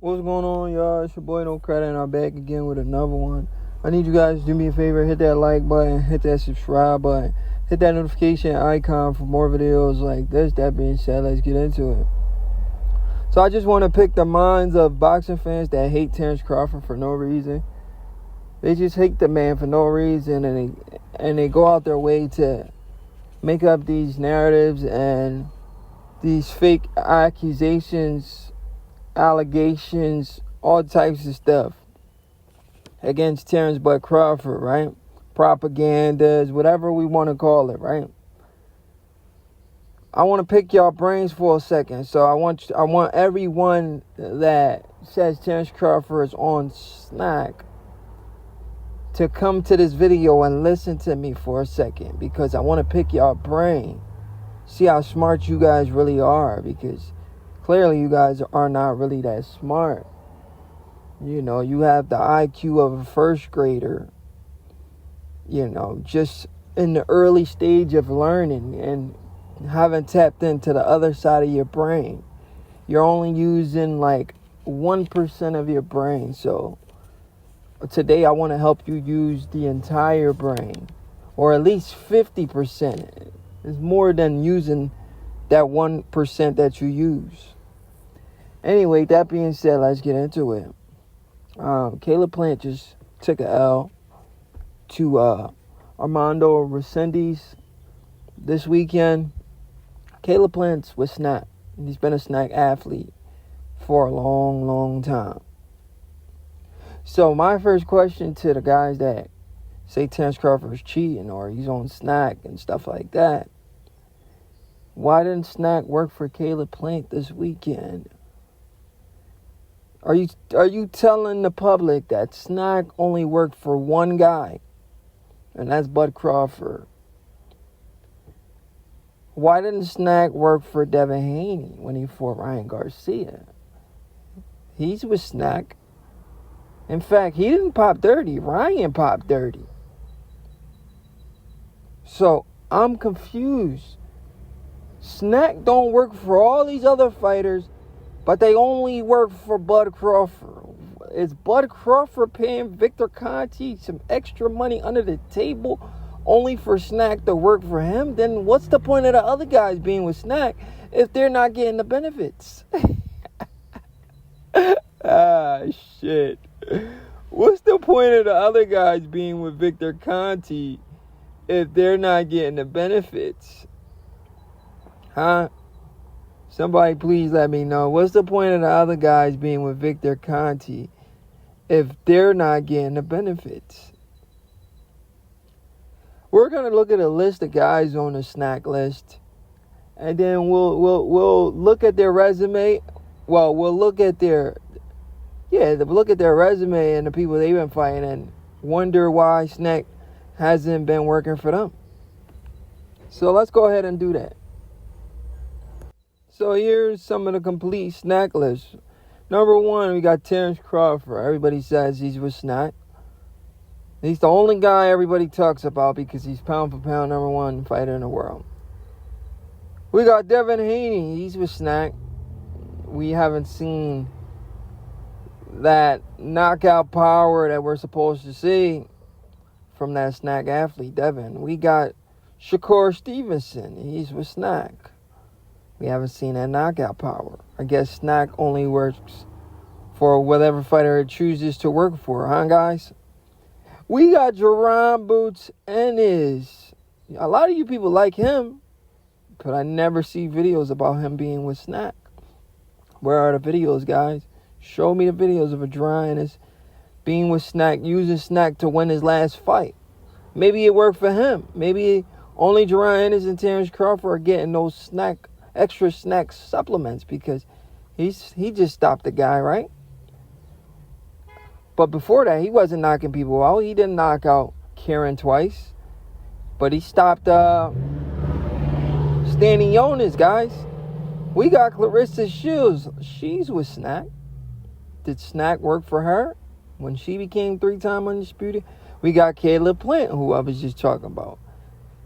What's going on, y'all? It's your boy No Credit, and I'm back again with another one. I need you guys to do me a favor, hit that like button, hit that subscribe button, hit that notification icon for more videos like this. That being said, let's get into it. So I just want to pick the minds of boxing fans that hate Terence Crawford for no reason. They just hate the man for no reason, and they go out their way to make up these narratives and these fake accusations, allegations, all types of stuff against Terence Crawford, right? Propagandas, whatever we want to call it, right? I want to pick y'all brains for a second. So I want everyone that says Terence Crawford is on SNAC to come to this video and listen to me for a second, because I want to pick y'all brain. See how smart you guys really are, because clearly you guys are not really that smart. You know, you have the IQ of a first grader, you know, just in the early stage of learning and haven't tapped into the other side of your brain. You're only using like 1% of your brain. So today I want to help you use the entire brain, or at least 50%. It's more than using that 1% that you use. Anyway, that being said, let's get into it. Caleb Plant just took a L to Armando Resendiz this weekend. Caleb Plant's with SNAC. He's been a SNAC athlete for a long, long time. So my first question to the guys that say Terence Crawford is cheating or he's on SNAC and stuff like that: why didn't SNAC work for Caleb Plant this weekend? Are you telling the public that SNAC only worked for one guy, and that's Bud Crawford? Why didn't SNAC work for Devin Haney when he fought Ryan Garcia? He's with SNAC. In fact, he didn't pop dirty. Ryan popped dirty. So I'm confused. SNAC don't work for all these other fighters, but they only work for Bud Crawford. Is Bud Crawford paying Victor Conte some extra money under the table only for SNAC to work for him? Then what's the point of the other guys being with SNAC if they're not getting the benefits? Shit. What's the point of the other guys being with Victor Conte if they're not getting the benefits? Huh? Somebody please let me know. What's the point of the other guys being with Victor Conte if they're not getting the benefits? We're going to look at a list of guys on the SNAC list, and then we'll look at their resume. Well, we'll look at their resume and the people they've been fighting and wonder why SNAC hasn't been working for them. So let's go ahead and do that. So here's some of the complete SNAC list. Number 1, we got Terence Crawford. Everybody says he's with SNAC. He's the only guy everybody talks about because he's pound for pound number 1 fighter in the world. We got Devin Haney. He's with SNAC. We haven't seen that knockout power that we're supposed to see from that SNAC athlete, Devin. We got Shakur Stevenson. He's with SNAC. We haven't seen that knockout power. I guess SNAC only works for whatever fighter it chooses to work for, huh, guys? We got Jaron Ennis. A lot of you people like him, but I never see videos about him being with SNAC. Where are the videos, guys? Show me the videos of a Jaron Ennis being with SNAC, using SNAC to win his last fight. Maybe it worked for him. Maybe only Jaron Ennis and Terence Crawford are getting those extra SNAC supplements because he just stopped the guy, right? But before that, he wasn't knocking people out. He didn't knock out Karen twice, but he stopped Standing Jonas, guys. We got Clarissa Shields. She's with SNAC. Did SNAC work for her when she became 3-time undisputed? We got Caleb Plant, who I was just talking about.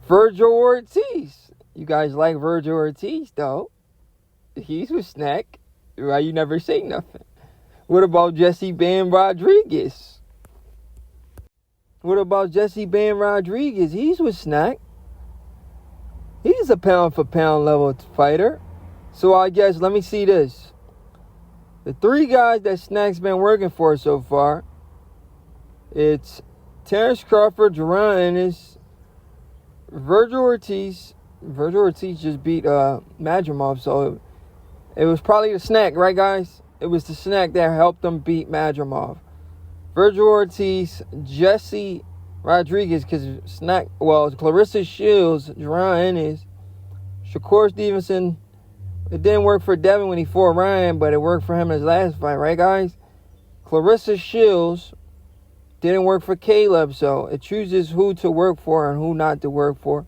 Virgil Ortiz. You guys like Virgil Ortiz, though. He's with SNAC. Why you never say nothing? What about Jesse Bam Rodriguez? What about Jesse Bam Rodriguez? He's with SNAC. He's a pound for pound level fighter. So I guess, let me see this. The 3 guys that SNAC's been working for so far, it's Terence Crawford, Jaron Ennis, Virgil Ortiz. Virgil Ortiz just beat Madrimov, so it was probably the SNAC, right, guys? It was the SNAC that helped them beat Madrimov. Virgil Ortiz, Jesse Rodriguez, because SNAC, well, Clarissa Shields, Jaron Ennis, Shakur Stevenson. It didn't work for Devin when he fought Ryan, but it worked for him in his last fight, right, guys? Clarissa Shields didn't work for Caleb, so it chooses who to work for and who not to work for.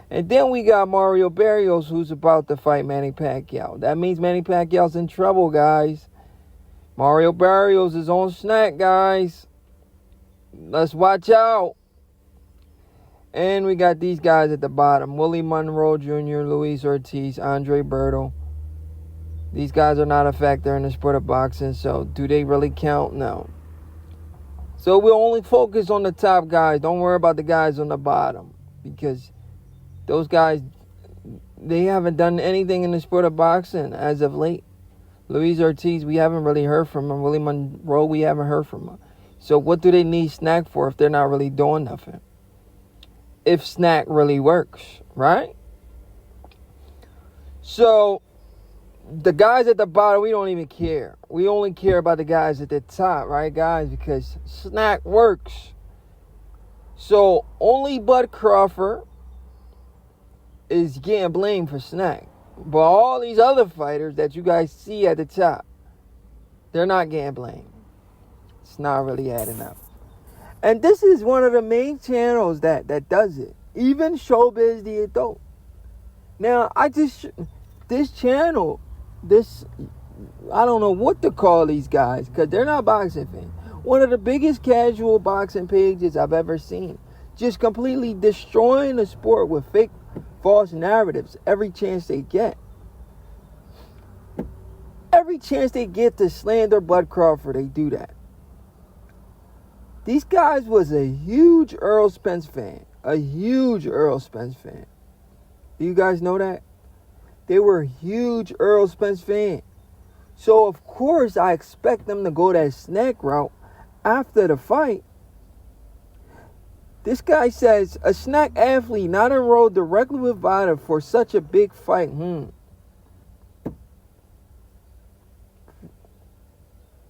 And then we got Mario Barrios, who's about to fight Manny Pacquiao. That means Manny Pacquiao's in trouble, guys. Mario Barrios is on SNAC, guys. Let's watch out. And we got these guys at the bottom. Willie Monroe Jr., Luis Ortiz, Andre Berto. These guys are not a factor in the sport of boxing, so do they really count? No. So we'll only focus on the top guys. Don't worry about the guys on the bottom, because those guys, they haven't done anything in the sport of boxing as of late. Luis Ortiz, we haven't really heard from him. Willie Monroe, we haven't heard from him. So what do they need SNAC for if they're not really doing nothing? If SNAC really works, right? So the guys at the bottom, we don't even care. We only care about the guys at the top, right, guys? Because SNAC works. So only Bud Crawford is getting blamed for SNAC. But all these other fighters that you guys see at the top, they're not getting blamed. It's not really adding up. And this is one of the main channels that does it. Even Showbiz the Adult. Now, this channel, I don't know what to call these guys, because they're not boxing fans. One of the biggest casual boxing pages I've ever seen. Just completely destroying the sport with fake, false narratives every chance they get. Every chance they get to slander Bud Crawford, they do that. These guys was a huge Earl Spence fan. A huge Earl Spence fan. Do you guys know that? They were a huge Earl Spence fan. So, of course, I expect them to go that SNAC route after the fight. This guy says, a SNAC athlete not enrolled directly with VADA for such a big fight.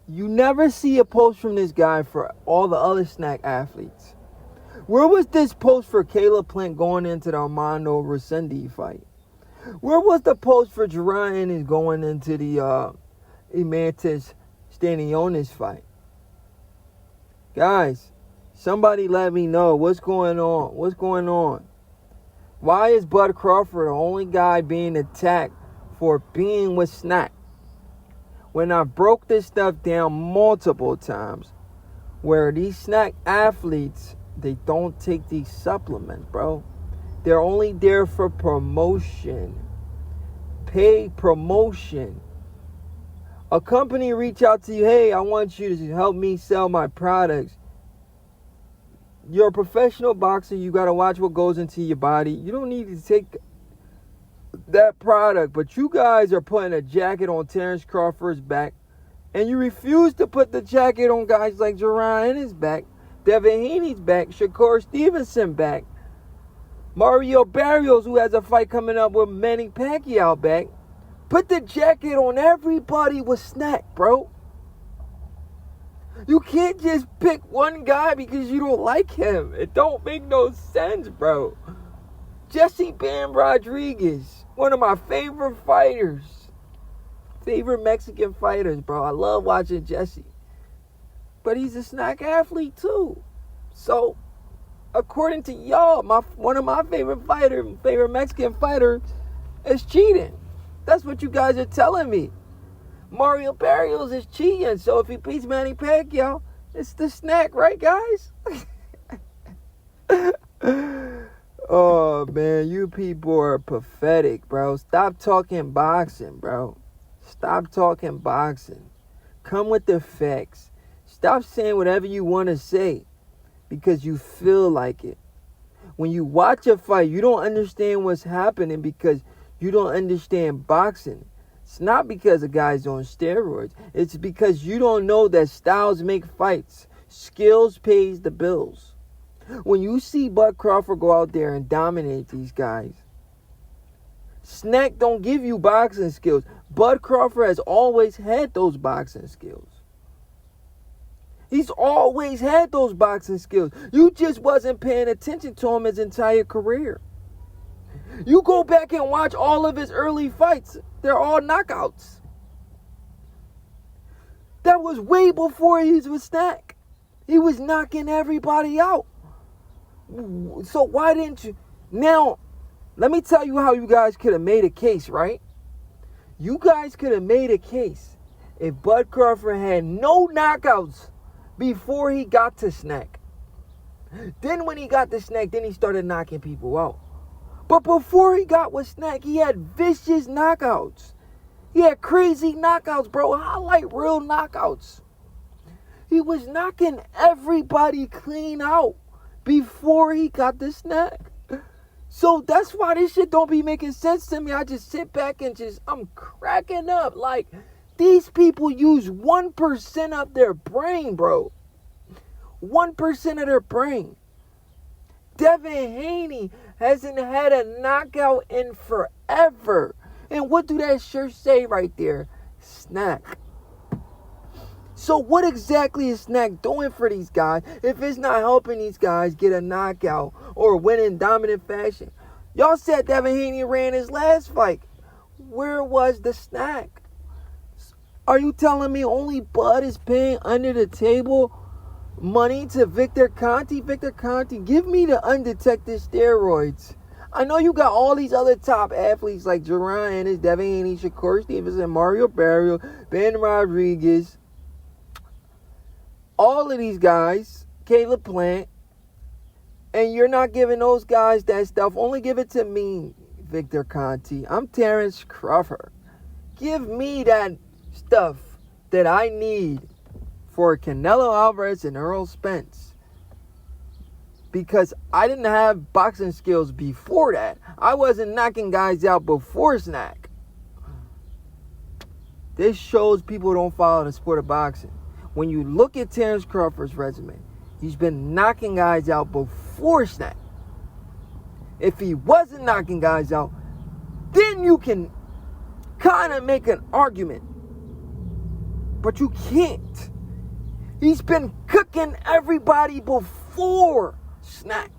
You never see a post from this guy for all the other SNAC athletes. Where was this post for Caleb Plant going into the Armando Rosendi fight? Where was the post for Jaron Ennis going into the Imantas Stanionis fight? Guys, somebody let me know what's going on. What's going on? Why is Bud Crawford the only guy being attacked for being with SNAC? When I broke this stuff down multiple times, where these SNAC athletes, they don't take these supplements, bro. They're only there for promotion. Paid promotion. A company reach out to you, hey, I want you to help me sell my products. You're a professional boxer, you got to watch what goes into your body. You don't need to take that product, but you guys are putting a jacket on Terence Crawford's back, and you refuse to put the jacket on guys like Jaron Ennis' back, Devin Haney's back, Shakur Stevenson back, Mario Barrios, who has a fight coming up with Manny Pacquiao, back. Put the jacket on everybody with SNAC, bro. You can't just pick one guy because you don't like him. It don't make no sense, bro. Jesse Bam Rodriguez, one of my favorite fighters. Favorite Mexican fighters, bro. I love watching Jesse. But he's a SNAC athlete too. So, according to y'all, one of my favorite Mexican fighters is cheating. That's what you guys are telling me. Mario Barrios is cheating. So if he beats Manny Pacquiao, it's the SNAC, right, guys? Oh, man, you people are pathetic, bro. Stop talking boxing, bro. Stop talking boxing. Come with the facts. Stop saying whatever you want to say because you feel like it. When you watch a fight, you don't understand what's happening because you don't understand boxing. It's not because a guy's on steroids. It's because you don't know that styles make fights. Skills pays the bills. When you see Bud Crawford go out there and dominate these guys, SNAC don't give you boxing skills. Bud Crawford has always had those boxing skills. He's always had those boxing skills. You just wasn't paying attention to him his entire career. You go back and watch all of his early fights. They're all knockouts. That was way before he was with SNAC. He was knocking everybody out. So why didn't you? Now, let me tell you how you guys could have made a case, right? You guys could have made a case if Bud Crawford had no knockouts before he got to SNAC. Then when he got to SNAC, then he started knocking people out. But before he got with SNAC, he had vicious knockouts. He had crazy knockouts, bro. Highlight real knockouts. He was knocking everybody clean out before he got the SNAC. So that's why this shit don't be making sense to me. I just sit back and I'm cracking up. Like, these people use 1% of their brain, bro. 1% of their brain. Devin Haney hasn't had a knockout in forever. And what do that shirt say right there? SNAC. So what exactly is SNAC doing for these guys if it's not helping these guys get a knockout or win in dominant fashion? Y'all said Devin Haney ran his last fight. Where was the SNAC? Are you telling me only Bud is paying under the table money to Victor Conte? Victor Conte, give me the undetected steroids. I know you got all these other top athletes like Jaron Ennis, Devin Haney, Shakur Stevenson, Mario Barrios, Ben Rodriguez. All of these guys, Caleb Plant, and you're not giving those guys that stuff. Only give it to me, Victor Conte. I'm Terence Crawford. Give me that stuff that I need for Canelo Alvarez and Earl Spence. Because I didn't have boxing skills before that. I wasn't knocking guys out before SNAC. This shows people don't follow the sport of boxing. When you look at Terence Crawford's resume, he's been knocking guys out before SNAC. If he wasn't knocking guys out, then you can kind of make an argument. But you can't. He's been cooking everybody before SNAC.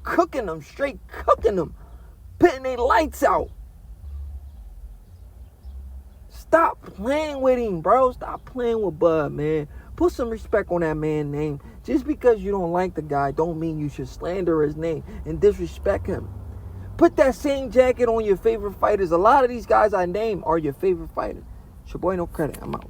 Cooking them, straight cooking them. Putting their lights out. Stop playing with him, bro. Stop playing with Bud, man. Put some respect on that man's name. Just because you don't like the guy don't mean you should slander his name and disrespect him. Put that same jacket on your favorite fighters. A lot of these guys I name are your favorite fighters. It's your boy No Credit. I'm out.